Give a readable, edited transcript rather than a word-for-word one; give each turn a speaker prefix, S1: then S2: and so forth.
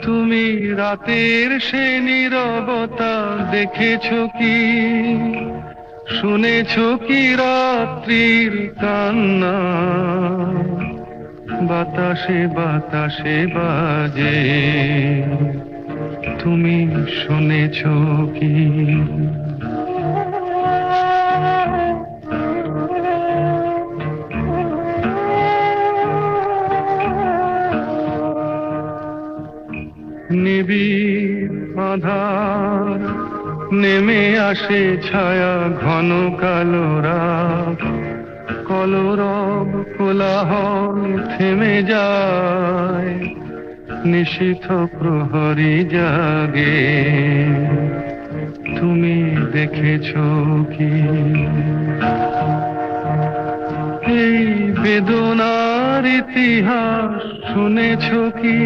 S1: তুমি রাতের সে নীরবতা দেখেছো কি, শুনেছো কি রাত্রির কান্না, বাতাসে বাতাসে বাজে, তুমি শুনেছো কি? নিবিড় আঁধার নেমে আসে ছায়া, ঘন কালো রাত, কলরব কোলাহল থেমে যায়, নিশীথ প্রহরী জাগে, তুমি দেখেছো কি? এই বেদনার ইতিহাস শুনেছো কি?